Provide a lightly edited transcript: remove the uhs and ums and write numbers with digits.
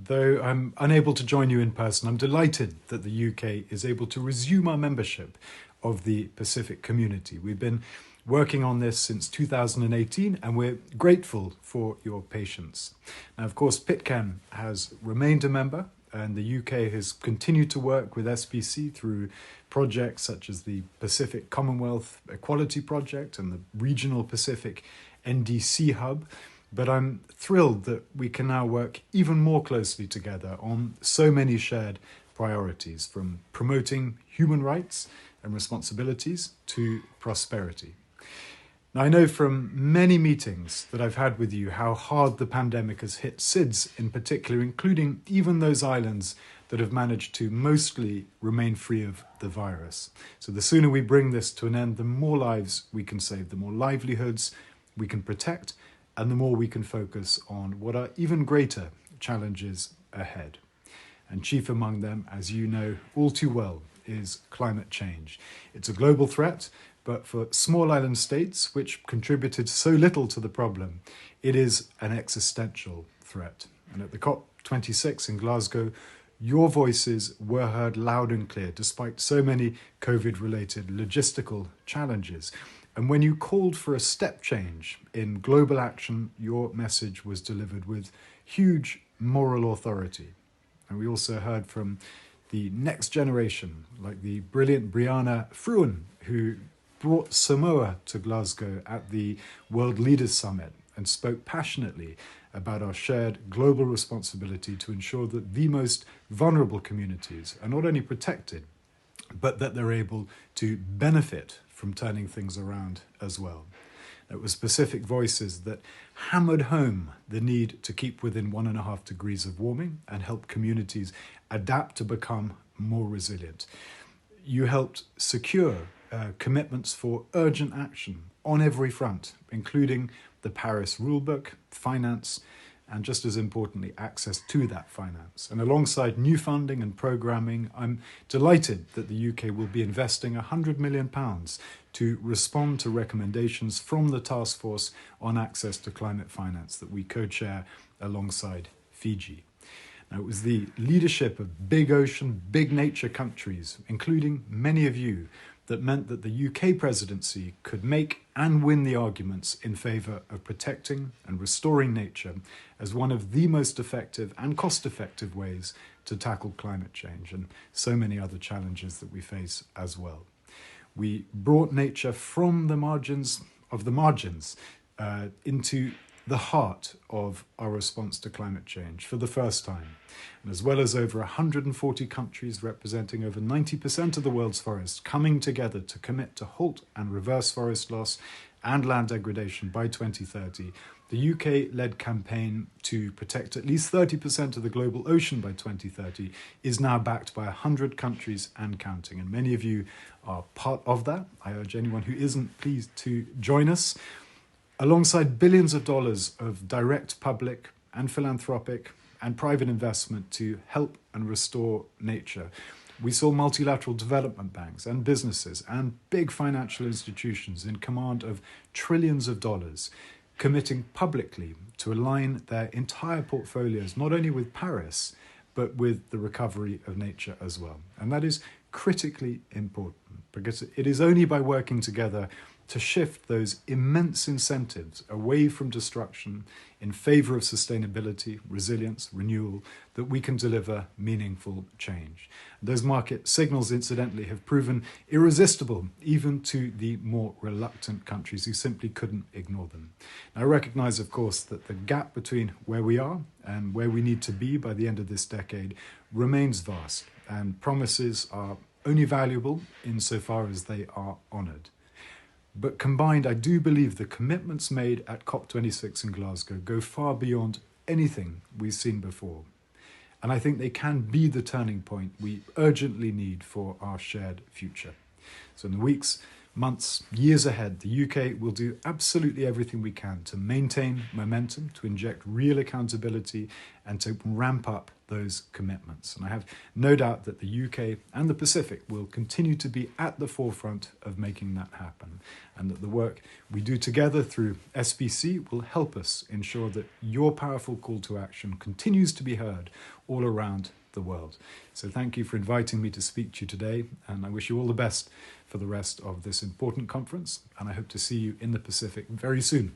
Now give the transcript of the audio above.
Though I'm unable to join you in person, I'm delighted that the UK is able to resume our membership of the Pacific community. We've been working on this since 2018 and we're grateful for your patience. Now, of course, PitCam has remained a member and the UK has continued to work with SPC through projects such as the Pacific Commonwealth Equality Project and the Regional Pacific NDC Hub. But I'm thrilled that we can now work even more closely together on so many shared priorities, from promoting human rights and responsibilities to prosperity. Now, I know from many meetings that I've had with you how hard the pandemic has hit SIDS in particular, including even those islands that have managed to mostly remain free of the virus. So the sooner we bring this to an end, the more lives we can save, the more livelihoods we can protect, and the more we can focus on what are even greater challenges ahead. And chief among them, as you know all too well, is climate change. It's a global threat, but for small island states, which contributed so little to the problem, it is an existential threat. And at the COP26 in Glasgow, your voices were heard loud and clear, despite so many COVID-related logistical challenges. And when you called for a step change in global action, your message was delivered with huge moral authority. And we also heard from the next generation, like the brilliant Brianna Fruin, who brought Samoa to Glasgow at the World Leaders Summit and spoke passionately about our shared global responsibility to ensure that the most vulnerable communities are not only protected, but that they're able to benefit from turning things around as well. It was specific voices that hammered home the need to keep within 1.5 degrees of warming and help communities adapt to become more resilient. You helped secure commitments for urgent action on every front, including the Paris Rulebook, finance, and just as importantly, access to that finance. And alongside new funding and programming, I'm delighted that the UK will be investing £100 million to respond to recommendations from the Task Force on Access to Climate Finance that we co-chair alongside Fiji. Now, it was the leadership of big ocean, big nature countries, including many of you, that meant that the UK presidency could make and win the arguments in favour of protecting and restoring nature as one of the most effective and cost-effective ways to tackle climate change and so many other challenges that we face as well. We brought nature from the margins of the margins into the heart of our response to climate change for the first time. And as well as over 140 countries representing over 90% of the world's forests coming together to commit to halt and reverse forest loss and land degradation by 2030, the UK-led campaign to protect at least 30% of the global ocean by 2030 is now backed by 100 countries and counting. And many of you are part of that. I urge anyone who isn't, please, to join us. Alongside billions of dollars of direct public and philanthropic and private investment to help and restore nature, we saw multilateral development banks and businesses and big financial institutions in command of trillions of dollars committing publicly to align their entire portfolios not only with Paris, but with the recovery of nature as well. And that is critically important because it is only by working together to shift those immense incentives away from destruction in favour of sustainability, resilience, renewal, that we can deliver meaningful change. Those market signals, incidentally, have proven irresistible even to the more reluctant countries who simply couldn't ignore them. Now, I recognise, of course, that the gap between where we are and where we need to be by the end of this decade remains vast, and promises are only valuable insofar as they are honoured. But combined, I do believe the commitments made at COP26 in Glasgow go far beyond anything we've seen before. And I think they can be the turning point we urgently need for our shared future. So in the weeks months, years ahead, the UK will do absolutely everything we can to maintain momentum, to inject real accountability, and to ramp up those commitments. And I have no doubt that the UK and the Pacific will continue to be at the forefront of making that happen, and that the work we do together through SPC will help us ensure that your powerful call to action continues to be heard all around the world. So thank you for inviting me to speak to you today, and I wish you all the best for the rest of this important conference, and I hope to see you in the Pacific very soon.